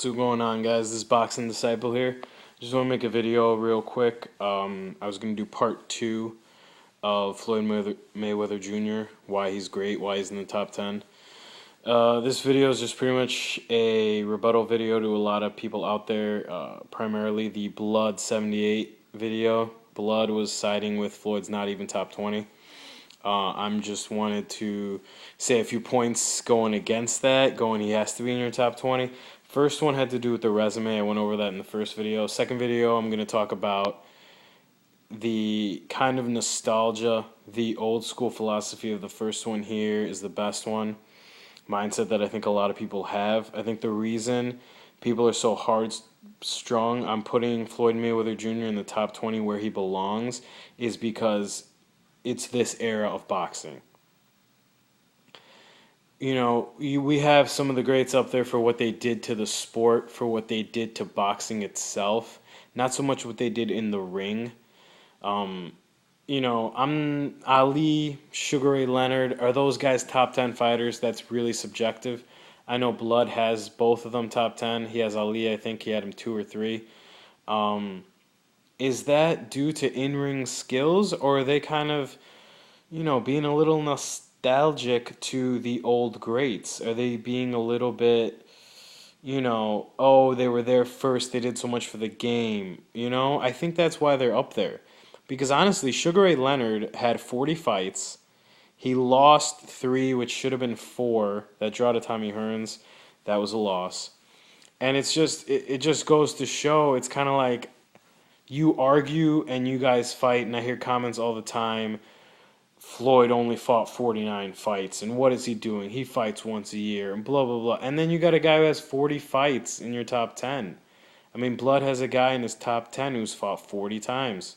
What's going on, guys? This is Boxing Disciple here. Just want to make a video real quick. I was going to do part 2 of Floyd Mayweather Jr., why he's great, why he's in the top 10. This video is just pretty much a rebuttal video to a lot of people out there, primarily the Blood 78 video. Blood was siding with Floyd's not even top 20. I'm just wanted to say a few points going against that, going he has to be in your top 20. First one had to do with the resume. I went over that in the first video. Second video, I'm going to talk about the kind of nostalgia, the old school philosophy of the first one here is the best one. Mindset that I think a lot of people have. I think the reason people are so hard-strung on putting Floyd Mayweather Jr. in the top 20 where he belongs is because it's this era of boxing. You know, we have some of the greats up there for what they did to the sport, for what they did to boxing itself. Not so much what they did in the ring. You know, I'm Ali, Sugar Ray Leonard. Are those guys top 10 fighters? That's really subjective. I know Blood has both of them top 10. He has Ali, I think he had him 2 or 3. Is that due to in-ring skills, or are they kind of, you know, being a little nostalgic to the old greats? Are they being a little bit, you know, oh, they were there first, they did so much for the game, you know? I think that's why they're up there. Because honestly, Sugar Ray Leonard had 40 fights. He lost 3, which should have been 4. That draw to Tommy Hearns, that was a loss. And it's just, it just goes to show, it's kind of like, you argue and you guys fight, and I hear comments all the time, Floyd only fought 49 fights, and what is he doing? He fights once a year, and blah, blah, blah. And then you got a guy who has 40 fights in your top 10. I mean, Blood has a guy in his top 10 who's fought 40 times.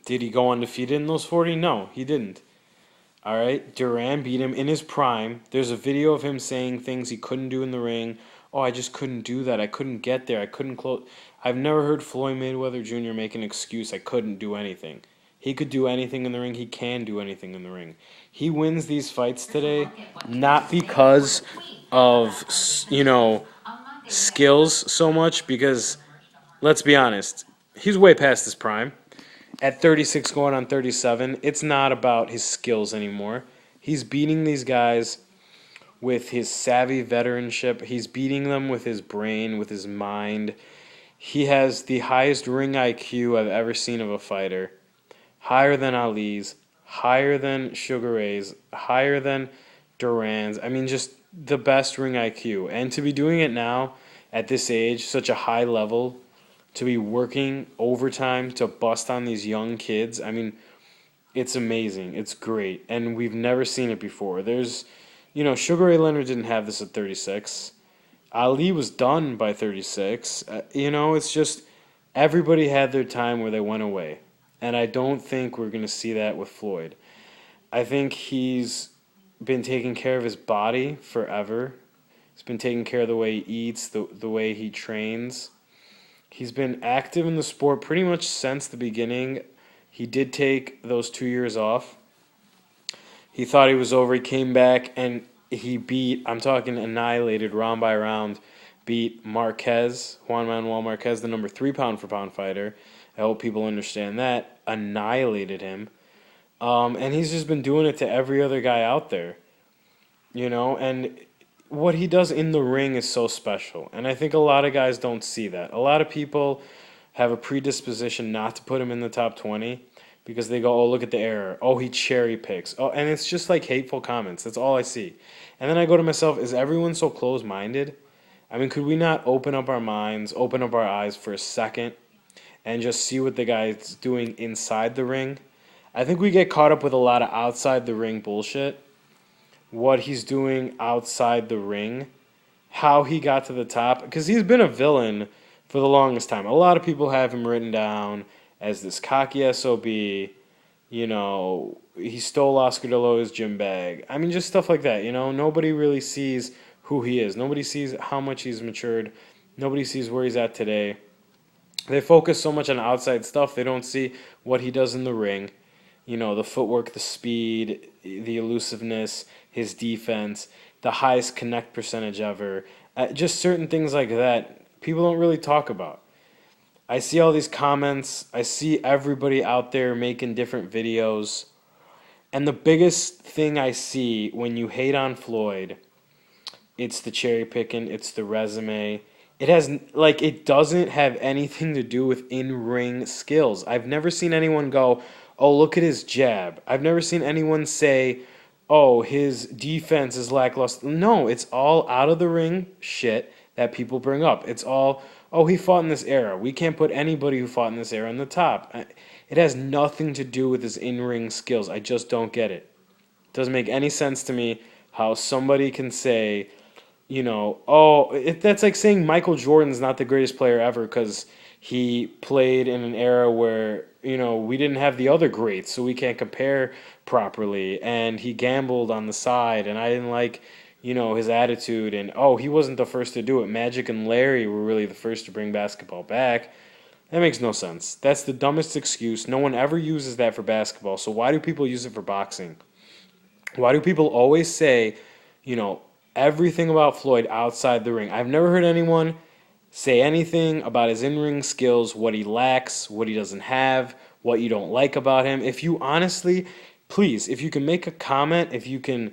Did he go undefeated in those 40? No, he didn't. All right, Duran beat him in his prime. There's a video of him saying things he couldn't do in the ring. Oh, I just couldn't do that. I couldn't get there. I couldn't close. I've never heard Floyd Mayweather Jr. make an excuse. I couldn't do anything. He could do anything in the ring. He can do anything in the ring. He wins these fights today not because of, you know, skills so much, because, let's be honest, he's way past his prime. At 36 going on 37, it's not about his skills anymore. He's beating these guys with his savvy veteranship. He's beating them with his brain, with his mind. He has the highest ring IQ I've ever seen of a fighter. Higher than Ali's, higher than Sugar Ray's, higher than Duran's. I mean, just the best ring IQ. And to be doing it now, at this age, such a high level, to be working overtime to bust on these young kids, I mean, it's amazing. It's great. And we've never seen it before. There's, you know, Sugar Ray Leonard didn't have this at 36. Ali was done by 36. You know, it's just everybody had their time where they went away. And I don't think we're going to see that with Floyd. I think he's been taking care of his body forever. He's been taking care of the way he eats, the way he trains. He's been active in the sport pretty much since the beginning. He did take those 2 years off. He thought he was over. He came back and he beat, I'm talking annihilated, round by round, beat Marquez, Juan Manuel Marquez, the number 3 pound-for-pound fighter. I hope people understand that. Annihilated him. And he's just been doing it to every other guy out there. You know, and what he does in the ring is so special. And I think a lot of guys don't see that. A lot of people have a predisposition not to put him in the top 20 because they go, oh, look at the error. Oh, he cherry picks. Oh, and it's just like hateful comments. That's all I see. And then I go to myself, is everyone so close-minded? I mean, could we not open up our minds, open up our eyes for a second, and just see what the guy's doing inside the ring? I think we get caught up with a lot of outside the ring bullshit. What he's doing outside the ring, how he got to the top, because he's been a villain for the longest time. A lot of people have him written down as this cocky SOB, you know, he stole Oscar De La Hoya's gym bag. I mean, just stuff like that, you know. Nobody really sees who he is. Nobody sees how much he's matured. Nobody sees where he's at today. They focus so much on outside stuff, they don't see what he does in the ring. You know, the footwork, the speed, the elusiveness, his defense. the highest connect percentage ever. Just certain things like that people don't really talk about. I see all these comments. I see everybody out there making different videos. And the biggest thing I see when you hate on Floyd, it's the cherry picking, it's the resume. It has like it doesn't have anything to do with in-ring skills. I've never seen anyone go, "Oh, look at his jab." I've never seen anyone say, "Oh, his defense is lackluster." No, it's all out of the ring shit that people bring up. It's all, "Oh, he fought in this era. We can't put anybody who fought in this era in the top." It has nothing to do with his in-ring skills. I just don't get it. It doesn't make any sense to me how somebody can say, that's like saying Michael Jordan's not the greatest player ever because he played in an era where, we didn't have the other greats, so we can't compare properly. And he gambled on the side, and I didn't like, his attitude. And, he wasn't the first to do it. Magic and Larry were really the first to bring basketball back. That makes no sense. That's the dumbest excuse. No one ever uses that for basketball. So why do people use it for boxing? Why do people always say, you know, everything about Floyd outside the ring? I've never heard anyone say anything about his in-ring skills, what he lacks, what he doesn't have, what you don't like about him. If you honestly, please, if you can make a comment, if you can,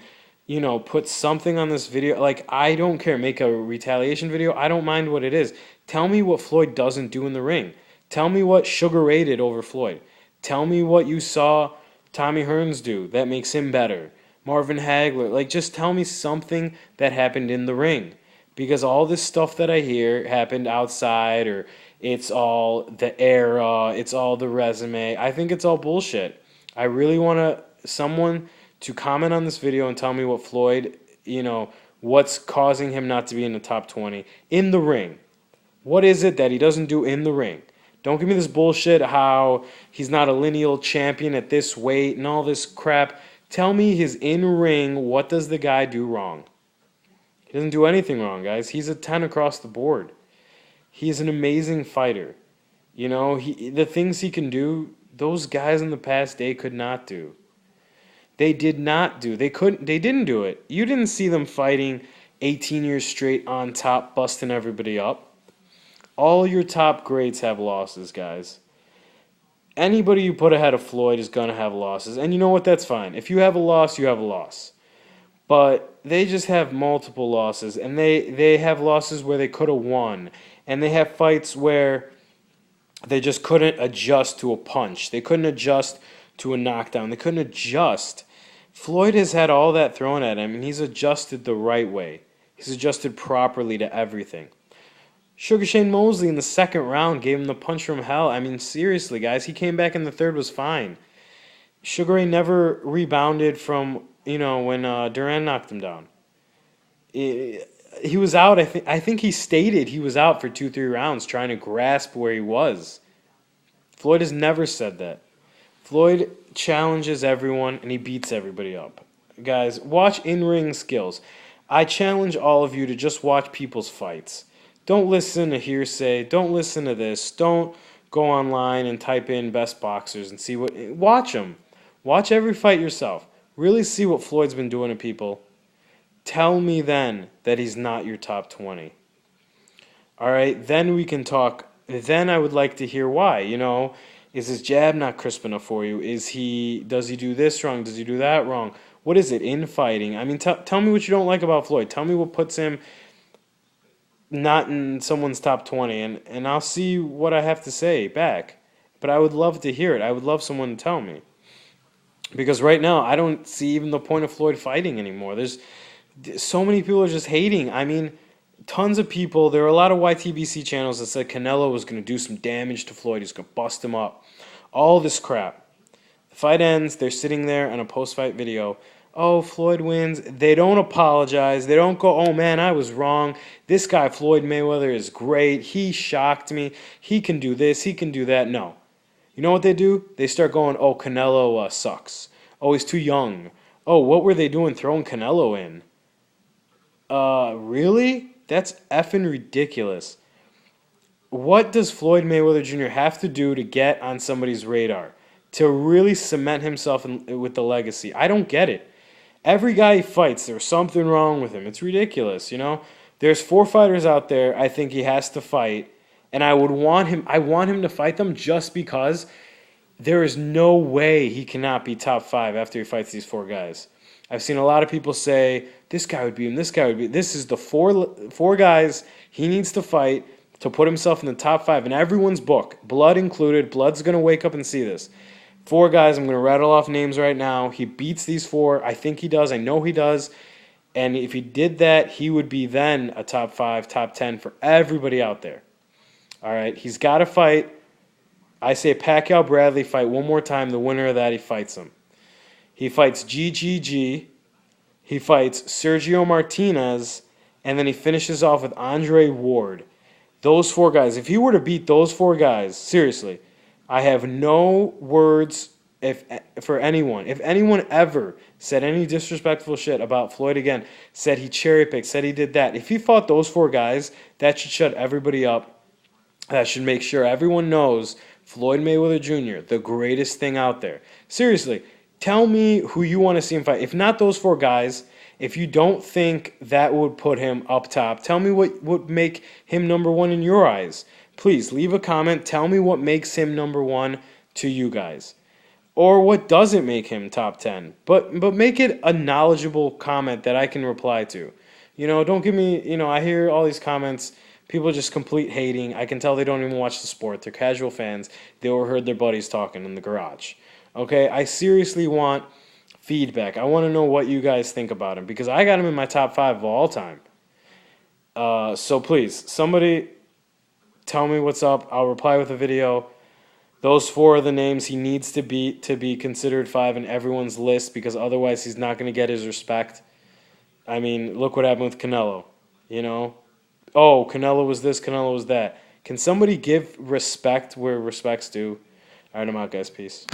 put something on this video, like, I don't care, make a retaliation video, I don't mind what it is. Tell me what Floyd doesn't do in the ring. Tell me what Sugar Ray did over Floyd. Tell me what you saw Tommy Hearns do that makes him better. Marvin Hagler, like, just tell me something that happened in the ring. Because all this stuff that I hear happened outside, or it's all the era, it's all the resume. I think it's all bullshit. I really want someone to comment on this video and tell me what Floyd, what's causing him not to be in the top 20 in the ring. What is it that he doesn't do in the ring? Don't give me this bullshit how he's not a lineal champion at this weight and all this crap. Tell me his in-ring, what does the guy do wrong? He doesn't do anything wrong, guys. He's a 10 across the board. He is an amazing fighter. The things he can do, those guys in the past day could not do. They did not do. They didn't do it. You didn't see them fighting 18 years straight on top, busting everybody up. All your top greats have losses, guys. Anybody you put ahead of Floyd is going to have losses. And you know what? That's fine. If you have a loss, you have a loss. But they just have multiple losses. And they have losses where they could have won. And they have fights where they just couldn't adjust to a punch. They couldn't adjust to a knockdown. They couldn't adjust. Floyd has had all that thrown at him, and he's adjusted the right way. He's adjusted properly to everything. Sugar Shane Mosley in the second round gave him the punch from hell. I mean, seriously, guys, he came back in the third, was fine. Sugar Ray never rebounded from, when Duran knocked him down. He was out, I think he stated he was out for 2-3 rounds trying to grasp where he was. Floyd has never said that. Floyd challenges everyone, and he beats everybody up. Guys, watch in-ring skills. I challenge all of you to just watch people's fights. Don't listen to hearsay. Don't listen to this. Don't go online and type in best boxers and see what... Watch them. Watch every fight yourself. Really see what Floyd's been doing to people. Tell me then that he's not your top 20. All right, then we can talk. Then I would like to hear why. Is his jab not crisp enough for you? Does he do this wrong? Does he do that wrong? What is it in fighting? I mean, tell me what you don't like about Floyd. Tell me what puts him not in someone's top 20, and I'll see what I have to say back. But I would love to hear it. I would love someone to tell me. Because right now, I don't see even the point of Floyd fighting anymore. There's so many people are just hating. I mean, tons of people. There were a lot of YTBC channels that said Canelo was going to do some damage to Floyd. He's going to bust him up. All this crap. The fight ends. They're sitting there on a post-fight video. Oh, Floyd wins. They don't apologize. They don't go, oh, man, I was wrong. This guy, Floyd Mayweather, is great. He shocked me. He can do this. He can do that. No. You know what they do? They start going, oh, Canelo sucks. Oh, he's too young. Oh, what were they doing throwing Canelo in? Really? That's effing ridiculous. What does Floyd Mayweather Jr. have to do to get on somebody's radar? To really cement himself with the legacy? I don't get it. Every guy he fights, there's something wrong with him. It's ridiculous, you know? There's 4 fighters out there I think he has to fight, and I want him to fight them just because there is no way he cannot be top 5 after he fights these 4 guys. I've seen a lot of people say this guy would be him, this guy would be. This is the four guys he needs to fight to put himself in the top 5 in everyone's book, Blood included. Blood's gonna wake up and see this. 4 guys. I'm gonna rattle off names right now. He beats these 4. I think he does. I know he does. And if he did that, he would be then a top 5, top 10 for everybody out there. All right, he's got to fight. I say Pacquiao Bradley fight one more time. The winner of that, he fights him. He fights GGG. He fights Sergio Martinez. And then he finishes off with Andre Ward. Those 4 guys. If he were to beat those 4 guys, seriously, I have no words for anyone. If anyone ever said any disrespectful shit about Floyd again, said he cherry-picked, said he did that, if he fought those 4 guys, that should shut everybody up. That should make sure everyone knows Floyd Mayweather Jr., the greatest thing out there. Seriously, tell me who you want to see him fight. If not those 4 guys, if you don't think that would put him up top, tell me what would make him number 1 in your eyes. Please, leave a comment. Tell me what makes him number 1 to you guys. Or what doesn't make him top 10. But make it a knowledgeable comment that I can reply to. You know, don't give me, you know, I hear all these comments. People just complete hating. I can tell they don't even watch the sport. They're casual fans. They overheard their buddies talking in the garage. Okay, I seriously want feedback. I want to know what you guys think about him because I got him in my top 5 of all time. So please, somebody tell me what's up. I'll reply with a video. Those 4 are the names he needs to beat to be considered 5 in everyone's list because otherwise he's not going to get his respect. I mean, look what happened with Canelo, you know? Oh, Canelo was this, Canelo was that. Can somebody give respect where respect's due? All right, I'm out, guys. Peace.